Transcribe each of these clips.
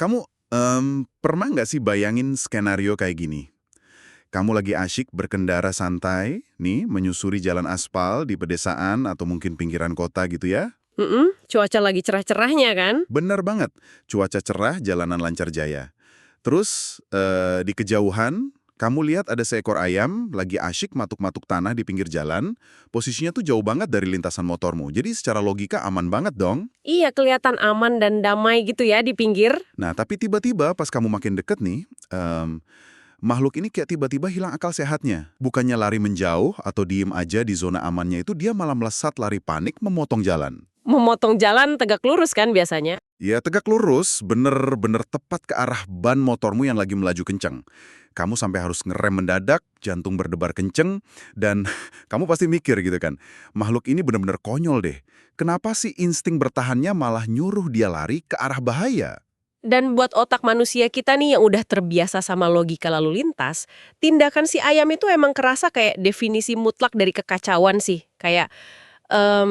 Kamu pernah nggak sih bayangin skenario kayak gini? Kamu lagi asyik berkendara santai, nih, menyusuri jalan aspal di pedesaan atau mungkin pinggiran kota gitu ya? Cuaca lagi cerah-cerahnya kan? Bener banget, cuaca cerah, jalanan lancar jaya. Terus, di kejauhan, kamu lihat ada seekor ayam lagi asyik matuk-matuk tanah di pinggir jalan, posisinya tuh jauh banget dari lintasan motormu, jadi secara logika aman banget dong. Iya, kelihatan aman dan damai gitu ya di pinggir. Nah, tapi tiba-tiba pas kamu makin deket nih, makhluk ini kayak tiba-tiba hilang akal sehatnya. Bukannya lari menjauh atau diem aja di zona amannya itu, dia malah melesat lari panik memotong jalan. Memotong jalan tegak lurus kan biasanya. Ya tegak lurus, bener-bener tepat ke arah ban motormu yang lagi melaju kenceng. Kamu sampai harus ngerem mendadak, jantung berdebar kenceng, dan kamu pasti mikir gitu kan, makhluk ini bener-bener konyol deh. Kenapa sih insting bertahannya malah nyuruh dia lari ke arah bahaya? Dan buat otak manusia kita nih yang udah terbiasa sama logika lalu lintas, tindakan si ayam itu emang kerasa kayak definisi mutlak dari kekacauan sih. Kayak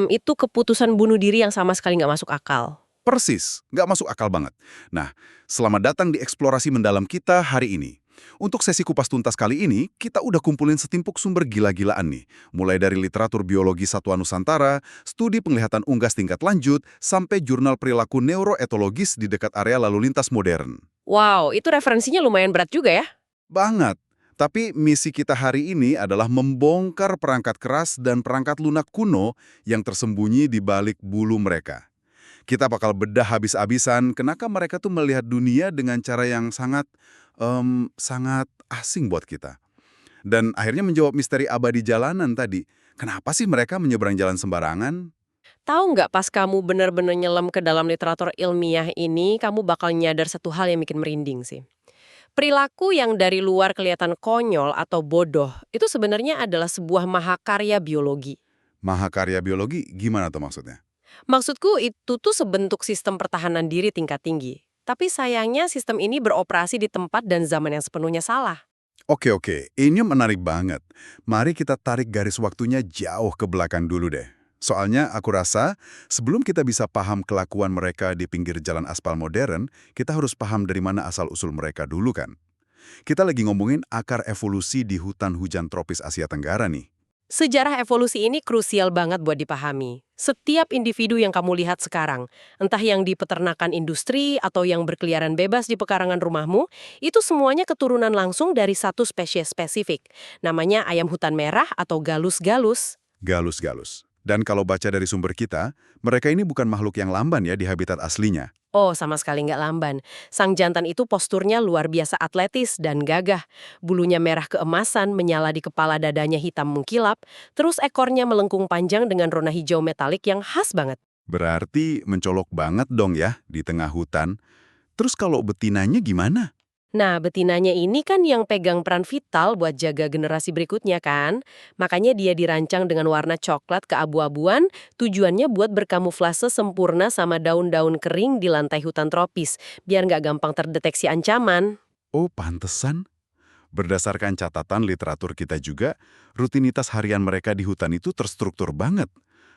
itu keputusan bunuh diri yang sama sekali nggak masuk akal. Persis, nggak masuk akal banget. Nah, selamat datang di eksplorasi mendalam kita hari ini. Untuk sesi kupas tuntas kali ini, kita udah kumpulin setimpuk sumber gila-gilaan nih. Mulai dari literatur biologi satwa Nusantara, studi penglihatan unggas tingkat lanjut, sampai jurnal perilaku neuroetologis di dekat area lalu lintas modern. Wow, itu referensinya lumayan berat juga ya. Banget. Tapi misi kita hari ini adalah membongkar perangkat keras dan perangkat lunak kuno yang tersembunyi di balik bulu mereka. Kita bakal bedah habis-habisan kenapa mereka tuh melihat dunia dengan cara yang sangat asing buat kita. Dan akhirnya menjawab misteri abadi jalanan tadi. Kenapa sih mereka menyeberang jalan sembarangan? Tahu nggak pas kamu bener-bener nyelam ke dalam literatur ilmiah ini, kamu bakal nyadar satu hal yang bikin merinding sih. Perilaku yang dari luar kelihatan konyol atau bodoh, itu sebenarnya adalah sebuah mahakarya biologi. Mahakarya biologi gimana tuh maksudnya? Maksudku itu tuh sebentuk sistem pertahanan diri tingkat tinggi. Tapi sayangnya sistem ini beroperasi di tempat dan zaman yang sepenuhnya salah. Oke, ini menarik banget. Mari kita tarik garis waktunya jauh ke belakang dulu deh. Soalnya aku rasa sebelum kita bisa paham kelakuan mereka di pinggir jalan aspal modern, kita harus paham dari mana asal-usul mereka dulu kan. Kita lagi ngomongin akar evolusi di hutan hujan tropis Asia Tenggara nih. Sejarah evolusi ini krusial banget buat dipahami. Setiap individu yang kamu lihat sekarang, entah yang di peternakan industri atau yang berkeliaran bebas di pekarangan rumahmu, itu semuanya keturunan langsung dari satu spesies spesifik. Namanya ayam hutan merah atau galus-galus. Galus-galus. Dan kalau baca dari sumber kita, mereka ini bukan makhluk yang lamban ya di habitat aslinya. Oh, sama sekali nggak lamban. Sang jantan itu posturnya luar biasa atletis dan gagah. Bulunya merah keemasan, menyala di kepala dadanya hitam mengkilap, terus ekornya melengkung panjang dengan rona hijau metalik yang khas banget. Berarti mencolok banget dong ya di tengah hutan. Terus kalau betinanya gimana? Nah, betinanya ini kan yang pegang peran vital buat jaga generasi berikutnya kan? Makanya dia dirancang dengan warna coklat keabu-abuan, tujuannya buat berkamuflase sempurna sama daun-daun kering di lantai hutan tropis, biar nggak gampang terdeteksi ancaman. Oh, pantesan. Berdasarkan catatan literatur kita juga, rutinitas harian mereka di hutan itu terstruktur banget.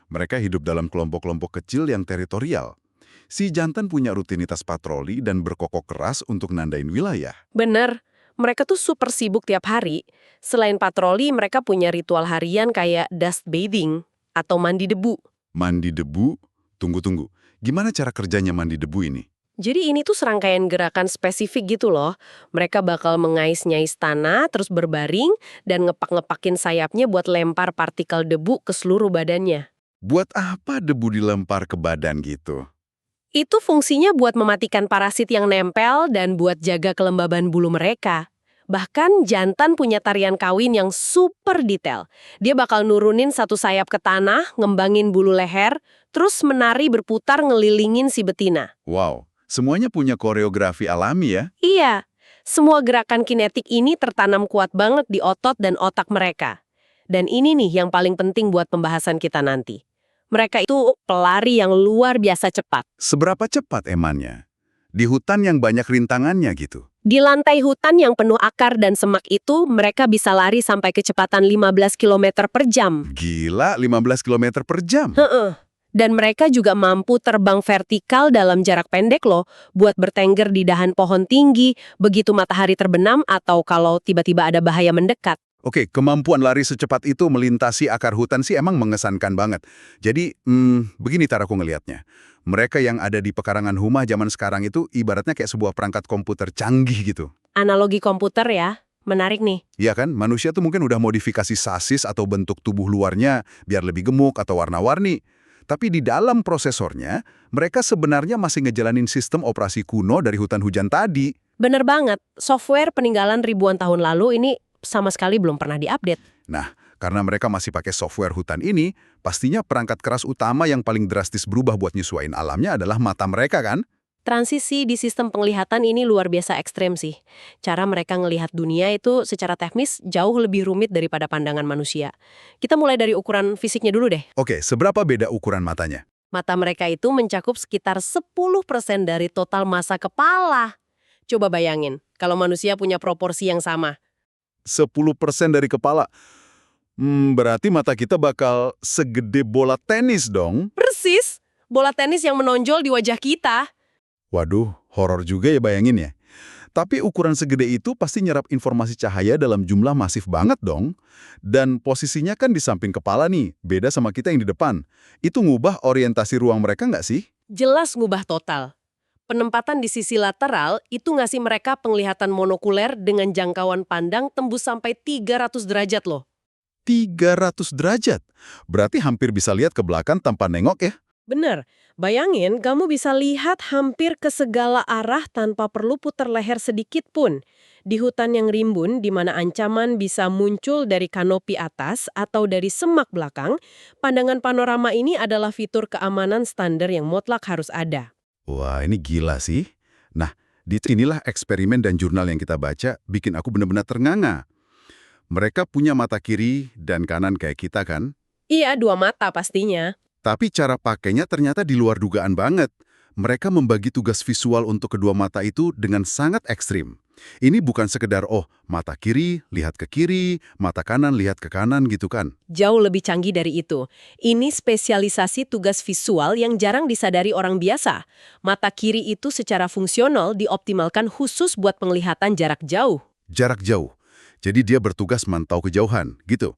Mereka hidup dalam kelompok-kelompok kecil yang teritorial. Si jantan punya rutinitas patroli dan berkokok keras untuk nandain wilayah. Bener, mereka tuh super sibuk tiap hari. Selain patroli, mereka punya ritual harian kayak dust bathing atau mandi debu. Mandi debu? Tunggu. Gimana cara kerjanya mandi debu ini? Jadi ini tuh serangkaian gerakan spesifik gitu loh. Mereka bakal mengais-nyais tanah, terus berbaring, dan ngepak-ngepakin sayapnya buat lempar partikel debu ke seluruh badannya. Buat apa debu dilempar ke badan gitu? Itu fungsinya buat mematikan parasit yang nempel dan buat jaga kelembaban bulu mereka. Bahkan jantan punya tarian kawin yang super detail. Dia bakal nurunin satu sayap ke tanah, ngembangin bulu leher, terus menari berputar ngelilingin si betina. Wow, semuanya punya koreografi alami ya? Iya, semua gerakan kinetik ini tertanam kuat banget di otot dan otak mereka. Dan ini nih yang paling penting buat pembahasan kita nanti. Mereka itu pelari yang luar biasa cepat. Seberapa cepat emannya? Di hutan yang banyak rintangannya gitu. Di lantai hutan yang penuh akar dan semak itu, mereka bisa lari sampai kecepatan 15 km per jam. Gila, 15 km per jam. Heeh. Dan mereka juga mampu terbang vertikal dalam jarak pendek loh, buat bertengger di dahan pohon tinggi, begitu matahari terbenam atau kalau tiba-tiba ada bahaya mendekat. Oke, kemampuan lari secepat itu melintasi akar hutan sih emang mengesankan banget. Jadi, begini cara aku ngelihatnya. Mereka yang ada di pekarangan Huma zaman sekarang itu ibaratnya kayak sebuah perangkat komputer canggih gitu. Analogi komputer ya, menarik nih. Iya kan, manusia tuh mungkin udah modifikasi sasis atau bentuk tubuh luarnya biar lebih gemuk atau warna-warni. Tapi di dalam prosesornya, mereka sebenarnya masih ngejalanin sistem operasi kuno dari hutan hujan tadi. Bener banget, software peninggalan ribuan tahun lalu ini sama sekali belum pernah diupdate. Nah, karena mereka masih pakai software hutan ini, pastinya perangkat keras utama yang paling drastis berubah buat nyesuaiin alamnya adalah mata mereka kan? Transisi di sistem penglihatan ini luar biasa ekstrem sih. Cara mereka ngelihat dunia itu secara teknis jauh lebih rumit daripada pandangan manusia. Kita mulai dari ukuran fisiknya dulu deh. Oke, seberapa beda ukuran matanya? Mata mereka itu mencakup sekitar 10% dari total massa kepala. Coba bayangin, kalau manusia punya proporsi yang sama. 10% dari kepala. Berarti mata kita bakal segede bola tenis dong. Persis, bola tenis yang menonjol di wajah kita. Waduh, horor juga ya bayangin ya. Tapi ukuran segede itu pasti nyerap informasi cahaya dalam jumlah masif banget dong. Dan posisinya kan di samping kepala nih, beda sama kita yang di depan. Itu ngubah orientasi ruang mereka nggak sih? Jelas ngubah total. Penempatan di sisi lateral itu ngasih mereka penglihatan monokuler dengan jangkauan pandang tembus sampai 300 derajat loh. 300 derajat. Berarti hampir bisa lihat ke belakang tanpa nengok ya? Bener, bayangin kamu bisa lihat hampir ke segala arah tanpa perlu putar leher sedikit pun. Di hutan yang rimbun, di mana ancaman bisa muncul dari kanopi atas atau dari semak belakang, pandangan panorama ini adalah fitur keamanan standar yang mutlak harus ada. Wah, ini gila sih. Nah, di inilah eksperimen dan jurnal yang kita baca bikin aku benar-benar ternganga. Mereka punya mata kiri dan kanan kayak kita kan? Iya, dua mata pastinya. Tapi cara pakainya ternyata di luar dugaan banget. Mereka membagi tugas visual untuk kedua mata itu dengan sangat ekstrim. Ini bukan sekedar, mata kiri, lihat ke kiri, mata kanan, lihat ke kanan gitu kan. Jauh lebih canggih dari itu. Ini spesialisasi tugas visual yang jarang disadari orang biasa. Mata kiri itu secara fungsional dioptimalkan khusus buat penglihatan jarak jauh. Jarak jauh. Jadi dia bertugas mantau kejauhan, gitu.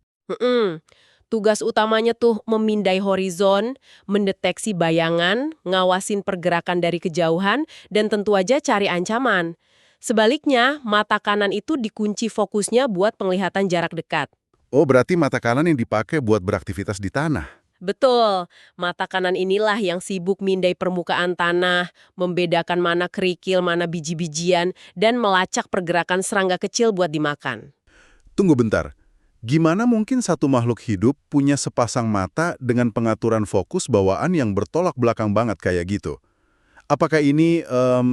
Tugas utamanya tuh memindai horizon, mendeteksi bayangan, ngawasin pergerakan dari kejauhan, dan tentu aja cari ancaman. Sebaliknya, mata kanan itu dikunci fokusnya buat penglihatan jarak dekat. Oh, berarti mata kanan yang dipakai buat beraktivitas di tanah. Betul, mata kanan inilah yang sibuk mindai permukaan tanah, membedakan mana kerikil, mana biji-bijian, dan melacak pergerakan serangga kecil buat dimakan. Tunggu bentar. Gimana mungkin satu makhluk hidup punya sepasang mata dengan pengaturan fokus bawaan yang bertolak belakang banget kayak gitu? Apakah ini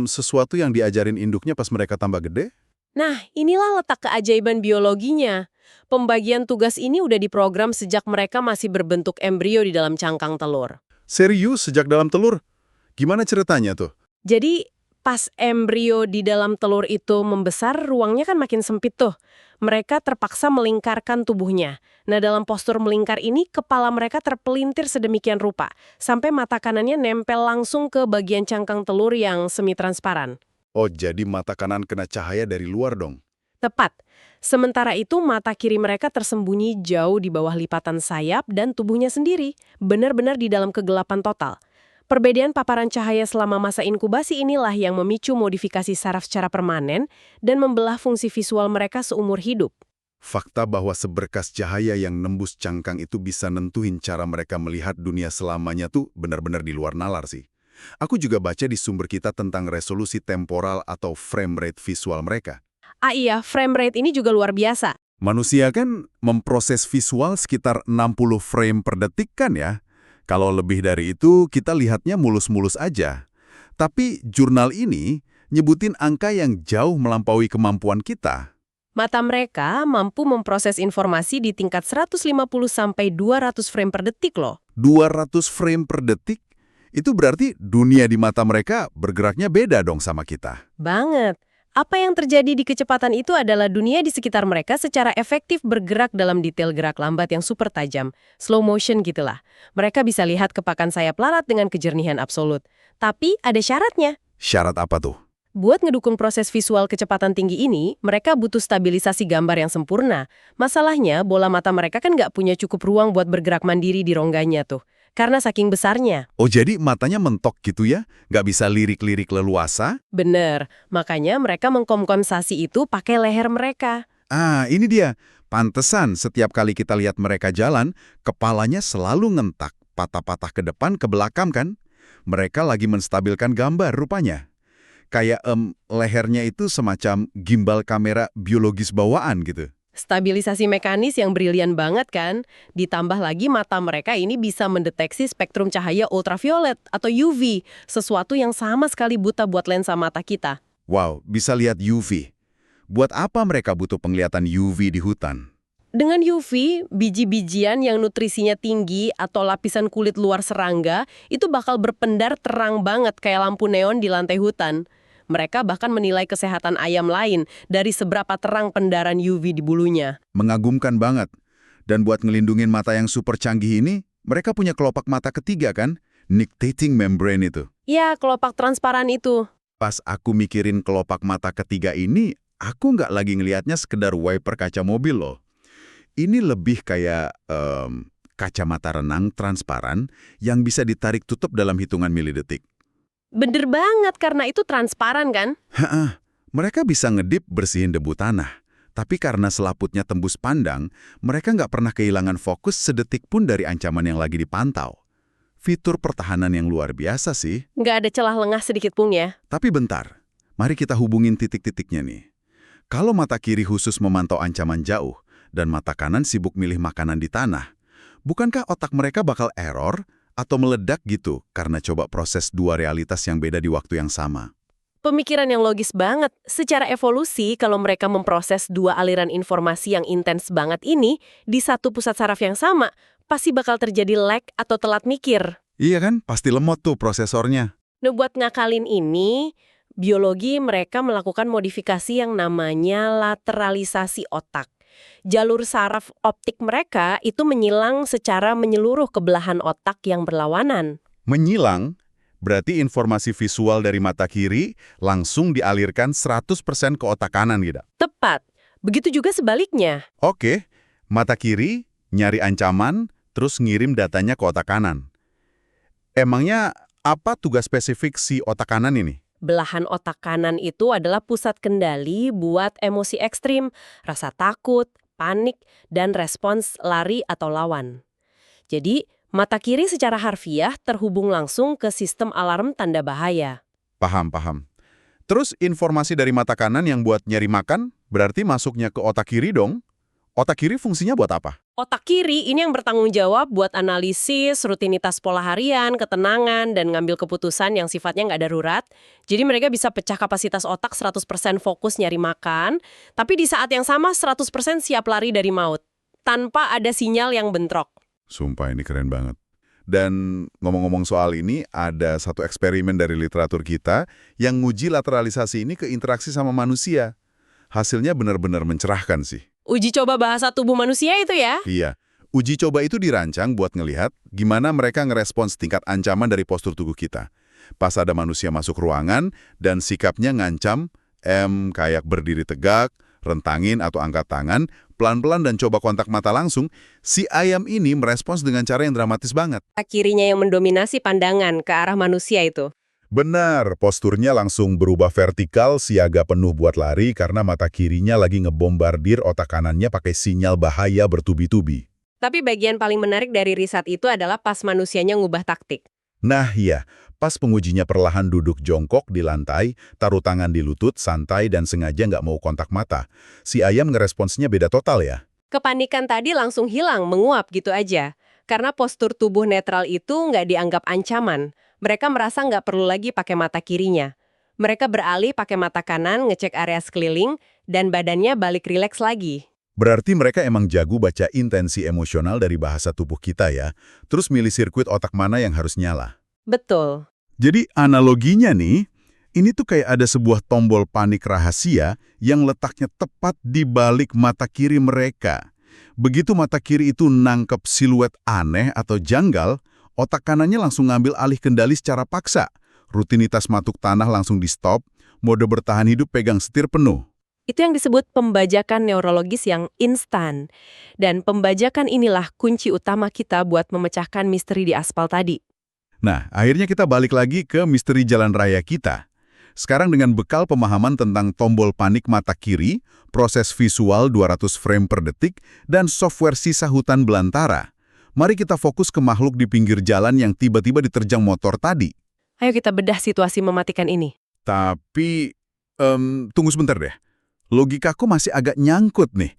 sesuatu yang diajarin induknya pas mereka tambah gede? Nah, inilah letak keajaiban biologinya. Pembagian tugas ini udah diprogram sejak mereka masih berbentuk embrio di dalam cangkang telur. Serius sejak dalam telur? Gimana ceritanya tuh? Jadi, pas embrio di dalam telur itu membesar, ruangnya kan makin sempit tuh. Mereka terpaksa melingkarkan tubuhnya. Nah, dalam postur melingkar ini, kepala mereka terpelintir sedemikian rupa, sampai mata kanannya nempel langsung ke bagian cangkang telur yang semi-transparan. Oh, jadi mata kanan kena cahaya dari luar dong? Tepat. Sementara itu, mata kiri mereka tersembunyi jauh di bawah lipatan sayap dan tubuhnya sendiri, benar-benar di dalam kegelapan total. Perbedaan paparan cahaya selama masa inkubasi inilah yang memicu modifikasi saraf secara permanen dan membelah fungsi visual mereka seumur hidup. Fakta bahwa seberkas cahaya yang nembus cangkang itu bisa nentuin cara mereka melihat dunia selamanya tuh benar-benar di luar nalar sih. Aku juga baca di sumber kita tentang resolusi temporal atau frame rate visual mereka. Iya, frame rate ini juga luar biasa. Manusia kan memproses visual sekitar 60 frame per detik kan ya? Kalau lebih dari itu, kita lihatnya mulus-mulus aja. Tapi jurnal ini nyebutin angka yang jauh melampaui kemampuan kita. Mata mereka mampu memproses informasi di tingkat 150-200 frame per detik loh. 200 frame per detik? Itu berarti dunia di mata mereka bergeraknya beda dong sama kita. Banget. Apa yang terjadi di kecepatan itu adalah dunia di sekitar mereka secara efektif bergerak dalam detail gerak lambat yang super tajam. Slow motion gitulah. Mereka bisa lihat kepakan sayap lalat dengan kejernihan absolut. Tapi ada syaratnya. Syarat apa tuh? Buat ngedukung proses visual kecepatan tinggi ini, mereka butuh stabilisasi gambar yang sempurna. Masalahnya, bola mata mereka kan nggak punya cukup ruang buat bergerak mandiri di rongganya tuh. Karena saking besarnya. Oh, jadi matanya mentok gitu ya? Nggak bisa lirik-lirik leluasa? Bener, makanya mereka mengkompensasi itu pakai leher mereka. Ah, ini dia. Pantesan setiap kali kita lihat mereka jalan, kepalanya selalu ngentak, patah-patah ke depan, ke belakang kan? Mereka lagi menstabilkan gambar rupanya. Kayak lehernya itu semacam gimbal kamera biologis bawaan gitu. Stabilisasi mekanis yang brilian banget kan? Ditambah lagi mata mereka ini bisa mendeteksi spektrum cahaya ultraviolet atau UV, sesuatu yang sama sekali buta buat lensa mata kita. Wow, bisa lihat UV. Buat apa mereka butuh penglihatan UV di hutan? Dengan UV, biji-bijian yang nutrisinya tinggi atau lapisan kulit luar serangga itu bakal berpendar terang banget kayak lampu neon di lantai hutan. Mereka bahkan menilai kesehatan ayam lain dari seberapa terang pendaran UV di bulunya. Mengagumkan banget. Dan buat ngelindungin mata yang super canggih ini, mereka punya kelopak mata ketiga kan? Nictitating membrane itu. Ya, kelopak transparan itu. Pas aku mikirin kelopak mata ketiga ini, aku nggak lagi ngelihatnya sekedar wiper kaca mobil loh. Ini lebih kayak kacamata renang transparan yang bisa ditarik tutup dalam hitungan milidetik. Bener banget, karena itu transparan kan? Hah, mereka bisa ngedip bersihin debu tanah. Tapi karena selaputnya tembus pandang, mereka nggak pernah kehilangan fokus sedetik pun dari ancaman yang lagi dipantau. Fitur pertahanan yang luar biasa sih. Nggak ada celah lengah sedikit pun ya. Tapi bentar, mari kita hubungin titik-titiknya nih. Kalau mata kiri khusus memantau ancaman jauh, dan mata kanan sibuk milih makanan di tanah, bukankah otak mereka bakal error atau meledak gitu karena coba proses dua realitas yang beda di waktu yang sama? Pemikiran yang logis banget. Secara evolusi, kalau mereka memproses dua aliran informasi yang intens banget ini di satu pusat saraf yang sama, pasti bakal terjadi lag atau telat mikir. Iya kan? Pasti lemot tuh prosesornya. Nah, buat ngakalin ini, biologi mereka melakukan modifikasi yang namanya lateralisasi otak. Jalur saraf optik mereka itu menyilang secara menyeluruh ke belahan otak yang berlawanan. Menyilang, berarti informasi visual dari mata kiri langsung dialirkan 100% ke otak kanan gitu. Tepat. Begitu juga sebaliknya. Oke, mata kiri nyari ancaman, terus ngirim datanya ke otak kanan. Emangnya apa tugas spesifik si otak kanan ini? Belahan otak kanan itu adalah pusat kendali buat emosi ekstrim, rasa takut, panik, dan respons lari atau lawan. Jadi, mata kiri secara harfiah terhubung langsung ke sistem alarm tanda bahaya. Paham. Terus informasi dari mata kanan yang buat nyari makan, berarti masuknya ke otak kiri dong? Otak kiri fungsinya buat apa? Otak kiri ini yang bertanggung jawab buat analisis, rutinitas pola harian, ketenangan, dan ngambil keputusan yang sifatnya nggak darurat. Jadi mereka bisa pecah kapasitas otak 100% fokus nyari makan, tapi di saat yang sama 100% siap lari dari maut, tanpa ada sinyal yang bentrok. Sumpah ini keren banget. Dan ngomong-ngomong soal ini, ada satu eksperimen dari literatur kita yang nguji lateralisasi ini ke interaksi sama manusia. Hasilnya benar-benar mencerahkan sih. Uji coba bahasa tubuh manusia itu ya? Iya, uji coba itu dirancang buat ngelihat gimana mereka ngerespons tingkat ancaman dari postur tubuh kita. Pas ada manusia masuk ruangan dan sikapnya ngancam, kayak berdiri tegak, rentangin atau angkat tangan, pelan-pelan dan coba kontak mata langsung, si ayam ini merespons dengan cara yang dramatis banget. Kirinya yang mendominasi pandangan ke arah manusia itu. Benar, posturnya langsung berubah vertikal, siaga penuh buat lari karena mata kirinya lagi ngebombardir otak kanannya pakai sinyal bahaya bertubi-tubi. Tapi bagian paling menarik dari riset itu adalah pas manusianya ngubah taktik. Nah iya, pas pengujinya perlahan duduk jongkok di lantai, taruh tangan di lutut, santai dan sengaja nggak mau kontak mata, si ayam ngeresponsnya beda total ya. Kepanikan tadi langsung hilang, menguap gitu aja. Karena postur tubuh netral itu nggak dianggap ancaman. Mereka merasa nggak perlu lagi pakai mata kirinya. Mereka beralih pakai mata kanan, ngecek area sekeliling, dan badannya balik rileks lagi. Berarti mereka emang jago baca intensi emosional dari bahasa tubuh kita ya, terus milih sirkuit otak mana yang harus nyala. Betul. Jadi analoginya nih, Ini tuh kayak ada sebuah tombol panik rahasia yang letaknya tepat di balik mata kiri mereka. Begitu mata kiri itu nangkep siluet aneh atau janggal, otak kanannya langsung ngambil alih kendali secara paksa. Rutinitas matuk tanah langsung di-stop, mode bertahan hidup pegang setir penuh. Itu yang disebut pembajakan neurologis yang instan. Dan pembajakan inilah kunci utama kita buat memecahkan misteri di aspal tadi. Nah, akhirnya kita balik lagi ke misteri jalan raya kita. Sekarang dengan bekal pemahaman tentang tombol panik mata kiri, proses visual 200 frame per detik, dan software sisa hutan belantara, mari kita fokus ke makhluk di pinggir jalan yang tiba-tiba diterjang motor tadi. Ayo kita bedah situasi mematikan ini. Tapi, tunggu sebentar deh. Logikaku masih agak nyangkut nih.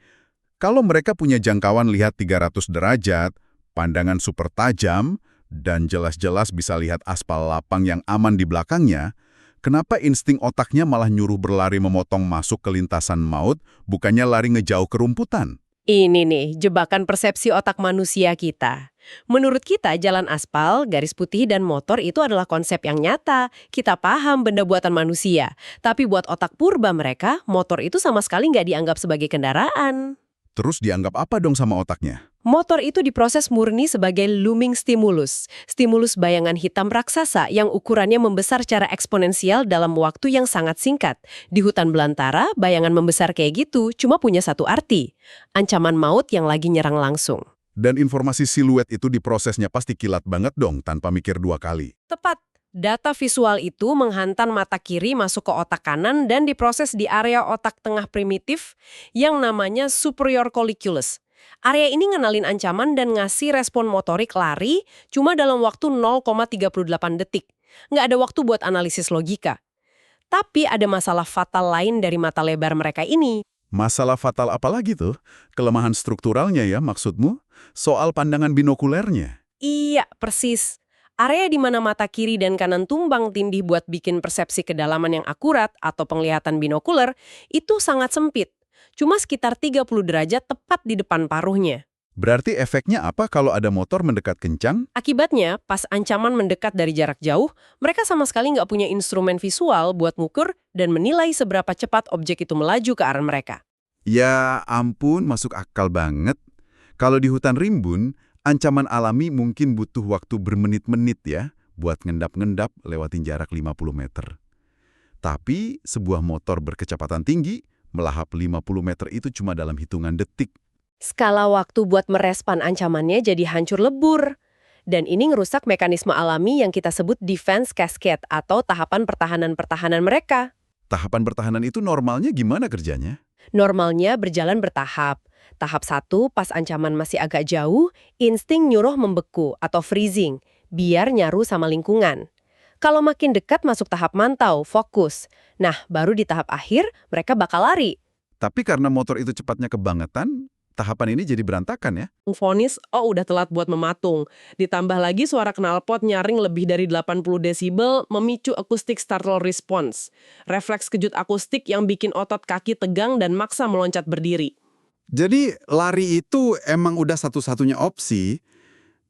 Kalau mereka punya jangkauan lihat 300 derajat, pandangan super tajam, dan jelas-jelas bisa lihat aspal lapang yang aman di belakangnya, kenapa insting otaknya malah nyuruh berlari memotong masuk ke lintasan maut, bukannya lari ngejauh ke rumputan? Ini nih, jebakan persepsi otak manusia kita. Menurut kita, jalan aspal, garis putih, dan motor itu adalah konsep yang nyata. Kita paham benda buatan manusia. Tapi buat otak purba mereka, motor itu sama sekali nggak dianggap sebagai kendaraan. Terus dianggap apa dong sama otaknya? Motor itu diproses murni sebagai looming stimulus. Stimulus bayangan hitam raksasa yang ukurannya membesar secara eksponensial dalam waktu yang sangat singkat. Di hutan belantara, bayangan membesar kayak gitu cuma punya satu arti. Ancaman maut yang lagi nyerang langsung. Dan informasi siluet itu diprosesnya pasti kilat banget dong, tanpa mikir dua kali. Tepat. Data visual itu menghantam mata kiri masuk ke otak kanan dan diproses di area otak tengah primitif yang namanya superior colliculus. Area ini ngenalin ancaman dan ngasih respon motorik lari cuma dalam waktu 0,38 detik. Nggak ada waktu buat analisis logika. Tapi ada masalah fatal lain dari mata lebar mereka ini. Masalah fatal apa lagi tuh? Kelemahan strukturalnya ya maksudmu? Soal pandangan binokulernya? Iya, persis. Area di mana mata kiri dan kanan tumbang tindih buat bikin persepsi kedalaman yang akurat atau penglihatan binokuler itu sangat sempit. Cuma sekitar 30 derajat tepat di depan paruhnya. Berarti efeknya apa kalau ada motor mendekat kencang? Akibatnya, pas ancaman mendekat dari jarak jauh, mereka sama sekali nggak punya instrumen visual buat ngukur dan menilai seberapa cepat objek itu melaju ke arah mereka. Ya ampun, masuk akal banget. Kalau di hutan rimbun, ancaman alami mungkin butuh waktu bermenit-menit ya, buat ngendap-ngendap lewatin jarak 50 meter. Tapi, sebuah motor berkecepatan tinggi, melahap 50 meter itu cuma dalam hitungan detik. Skala waktu buat merespon ancamannya jadi hancur lebur. Dan ini ngerusak mekanisme alami yang kita sebut defense cascade atau tahapan pertahanan-pertahanan mereka. Tahapan pertahanan itu normalnya gimana kerjanya? Normalnya berjalan bertahap. Tahap 1, pas ancaman masih agak jauh, insting nyuruh membeku atau freezing, biar nyaru sama lingkungan. Kalau makin dekat masuk tahap mantau, fokus. Nah, baru di tahap akhir, mereka bakal lari. Tapi karena motor itu cepatnya kebangetan, tahapan ini jadi berantakan ya? Vonis, udah telat buat mematung. Ditambah lagi suara knalpot nyaring lebih dari 80 desibel memicu acoustic startle response. Refleks kejut akustik yang bikin otot kaki tegang dan maksa meloncat berdiri. Jadi lari itu emang udah satu-satunya opsi,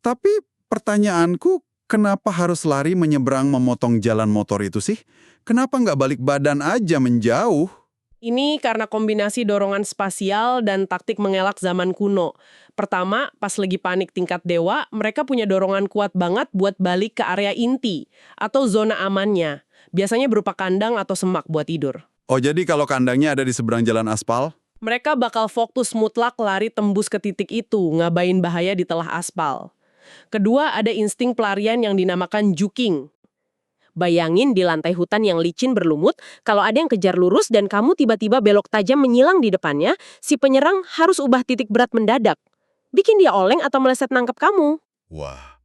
tapi pertanyaanku kenapa harus lari menyeberang memotong jalan motor itu sih? Kenapa nggak balik badan aja menjauh? Ini karena kombinasi dorongan spasial dan taktik mengelak zaman kuno. Pertama, pas lagi panik tingkat dewa, mereka punya dorongan kuat banget buat balik ke area inti atau zona amannya. Biasanya berupa kandang atau semak buat tidur. Oh jadi kalau kandangnya ada di seberang jalan aspal? Mereka bakal fokus mutlak lari tembus ke titik itu, ngabain bahaya di telah aspal. Kedua, ada insting pelarian yang dinamakan juking. Bayangin di lantai hutan yang licin berlumut, kalau ada yang kejar lurus dan kamu tiba-tiba belok tajam menyilang di depannya, si penyerang harus ubah titik berat mendadak. Bikin dia oleng atau meleset nangkep kamu. Wah,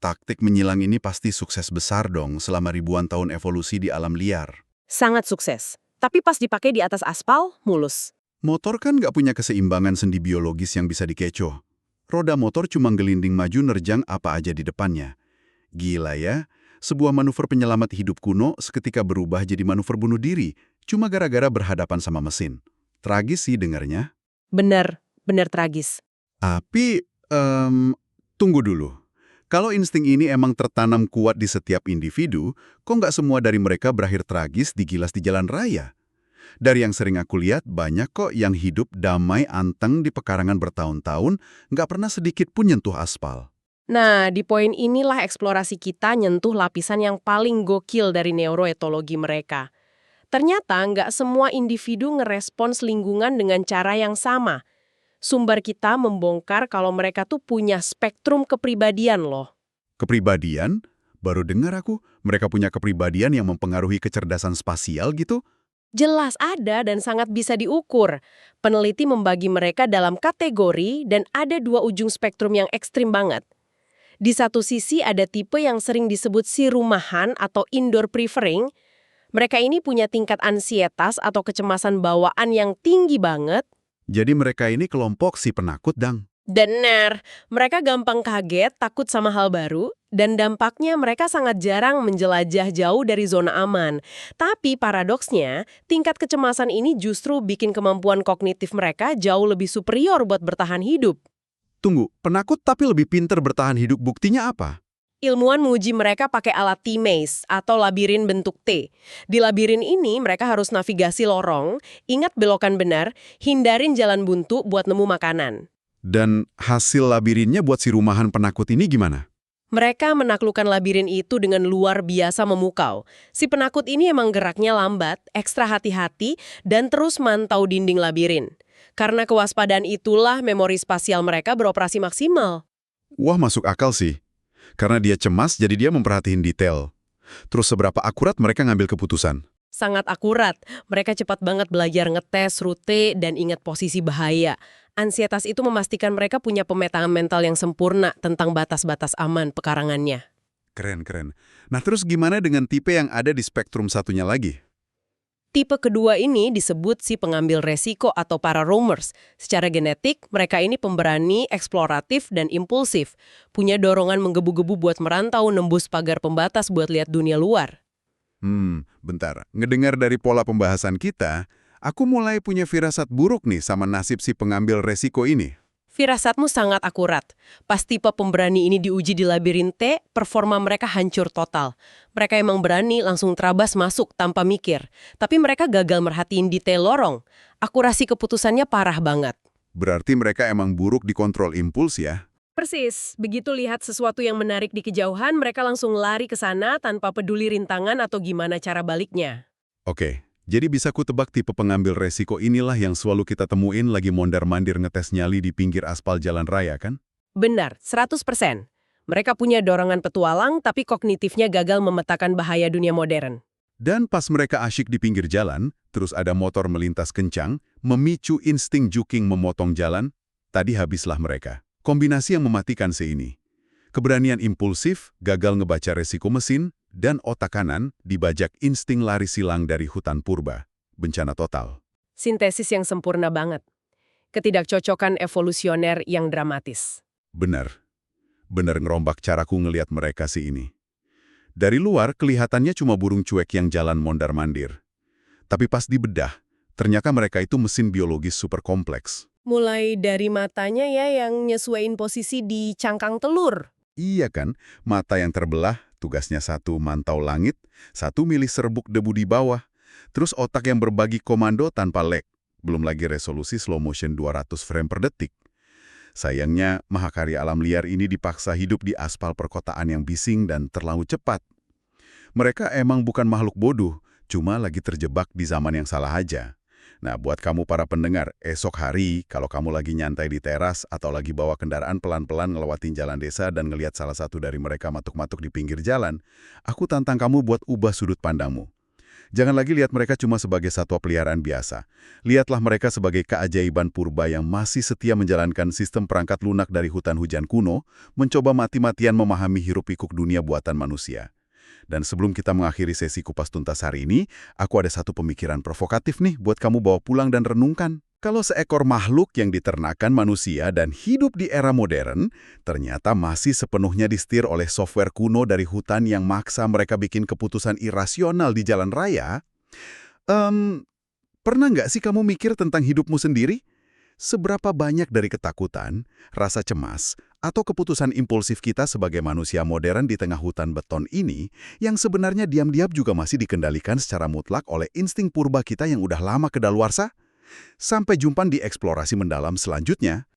taktik menyilang ini pasti sukses besar dong selama ribuan tahun evolusi di alam liar. Sangat sukses. Tapi pas dipakai di atas aspal, mulus. Motor kan nggak punya keseimbangan sendi biologis yang bisa dikecoh. Roda motor cuma gelinding maju nerjang apa aja di depannya. Gila ya, sebuah manuver penyelamat hidup kuno seketika berubah jadi manuver bunuh diri, cuma gara-gara berhadapan sama mesin. Tragis sih dengarnya. Bener tragis. Tapi, tunggu dulu. Kalau insting ini emang tertanam kuat di setiap individu, kok nggak semua dari mereka berakhir tragis digilas di jalan raya? Dari yang sering aku lihat, banyak kok yang hidup damai anteng di pekarangan bertahun-tahun, nggak pernah sedikit pun nyentuh aspal. Nah, di poin inilah eksplorasi kita nyentuh lapisan yang paling gokil dari neuroetologi mereka. Ternyata nggak semua individu ngerespons lingkungan dengan cara yang sama. Sumber kita membongkar kalau mereka tuh punya spektrum kepribadian loh. Kepribadian? Baru dengar aku, mereka punya kepribadian yang mempengaruhi kecerdasan spasial gitu? Jelas ada dan sangat bisa diukur. Peneliti membagi mereka dalam kategori dan ada dua ujung spektrum yang ekstrim banget. Di satu sisi ada tipe yang sering disebut si rumahan atau indoor preferring. Mereka ini punya tingkat ansietas atau kecemasan bawaan yang tinggi banget. Jadi mereka ini kelompok si penakut, Dang. Benar, mereka gampang kaget, takut sama hal baru, dan dampaknya mereka sangat jarang menjelajah jauh dari zona aman. Tapi paradoksnya, tingkat kecemasan ini justru bikin kemampuan kognitif mereka jauh lebih superior buat bertahan hidup. Tunggu, penakut tapi lebih pinter bertahan hidup, buktinya apa? Ilmuwan menguji mereka pakai alat T-maze atau labirin bentuk T. Di labirin ini mereka harus navigasi lorong, ingat belokan benar, hindarin jalan buntu buat nemu makanan. Dan hasil labirinnya buat si rumahan penakut ini gimana? Mereka menaklukkan labirin itu dengan luar biasa memukau. Si penakut ini emang geraknya lambat, ekstra hati-hati, dan terus mantau dinding labirin. Karena kewaspadaan itulah memori spasial mereka beroperasi maksimal. Wah, masuk akal sih. Karena dia cemas, jadi dia memperhatiin detail. Terus seberapa akurat mereka ngambil keputusan? Sangat akurat. Mereka cepat banget belajar ngetes rute dan ingat posisi bahaya. Ansietas itu memastikan mereka punya pemetaan mental yang sempurna tentang batas-batas aman pekarangannya. Keren, keren. Nah terus gimana dengan tipe yang ada di spektrum satunya lagi? Tipe kedua ini disebut si pengambil resiko atau para roamers. Secara genetik, mereka ini pemberani, eksploratif, dan impulsif. Punya dorongan menggebu-gebu buat merantau nembus pagar pembatas buat lihat dunia luar. Bentar. Ngedengar dari pola pembahasan kita, aku mulai punya firasat buruk nih sama nasib si pengambil resiko ini. Firasatmu sangat akurat. Pas tipe pemberani ini diuji di labirin T, performa mereka hancur total. Mereka emang berani langsung terabas masuk tanpa mikir. Tapi mereka gagal merhatiin detail lorong. Akurasi keputusannya parah banget. Berarti mereka emang buruk di kontrol impuls ya? Persis, begitu lihat sesuatu yang menarik di kejauhan, mereka langsung lari ke sana tanpa peduli rintangan atau gimana cara baliknya. Oke, jadi bisa ku tebak tipe pengambil resiko inilah yang selalu kita temuin lagi mondar-mandir ngetes nyali di pinggir aspal jalan raya kan? Benar, 100%. Mereka punya dorongan petualang, tapi kognitifnya gagal memetakan bahaya dunia modern. Dan pas mereka asyik di pinggir jalan, terus ada motor melintas kencang, memicu insting juking memotong jalan, tadi habislah mereka. Kombinasi yang mematikan ini. Keberanian impulsif, gagal ngebaca resiko mesin, dan otak kanan dibajak insting lari silang dari hutan purba. Bencana total. Sintesis yang sempurna banget. Ketidakcocokan evolusioner yang dramatis. Benar. Benar ngerombak caraku ngelihat mereka ini. Dari luar, kelihatannya cuma burung cuek yang jalan mondar-mandir. Tapi pas dibedah, ternyata mereka itu mesin biologis super kompleks. Mulai dari matanya ya yang nyesuaiin posisi di cangkang telur. Iya kan, mata yang terbelah, tugasnya satu mantau langit, satu milih serbuk debu di bawah, terus otak yang berbagi komando tanpa lag, belum lagi resolusi slow motion 200 frame per detik. Sayangnya, mahakarya alam liar ini dipaksa hidup di aspal perkotaan yang bising dan terlalu cepat. Mereka emang bukan makhluk bodoh, cuma lagi terjebak di zaman yang salah aja. Nah, buat kamu para pendengar, esok hari kalau kamu lagi nyantai di teras atau lagi bawa kendaraan pelan-pelan ngelewatin jalan desa dan ngelihat salah satu dari mereka matuk-matuk di pinggir jalan, aku tantang kamu buat ubah sudut pandangmu. Jangan lagi lihat mereka cuma sebagai satwa peliharaan biasa. Lihatlah mereka sebagai keajaiban purba yang masih setia menjalankan sistem perangkat lunak dari hutan hujan kuno, mencoba mati-matian memahami hiruk-pikuk dunia buatan manusia. Dan sebelum kita mengakhiri sesi kupas tuntas hari ini, aku ada satu pemikiran provokatif nih buat kamu bawa pulang dan renungkan. Kalau seekor makhluk yang diternakan manusia dan hidup di era modern, ternyata masih sepenuhnya disetir oleh software kuno dari hutan yang maksa mereka bikin keputusan irasional di jalan raya, pernah nggak sih kamu mikir tentang hidupmu sendiri? Seberapa banyak dari ketakutan, rasa cemas, Atau keputusan impulsif kita sebagai manusia modern di tengah hutan beton ini yang sebenarnya diam-diam juga masih dikendalikan secara mutlak oleh insting purba kita yang udah lama kedaluarsa? Sampai jumpa di eksplorasi mendalam selanjutnya.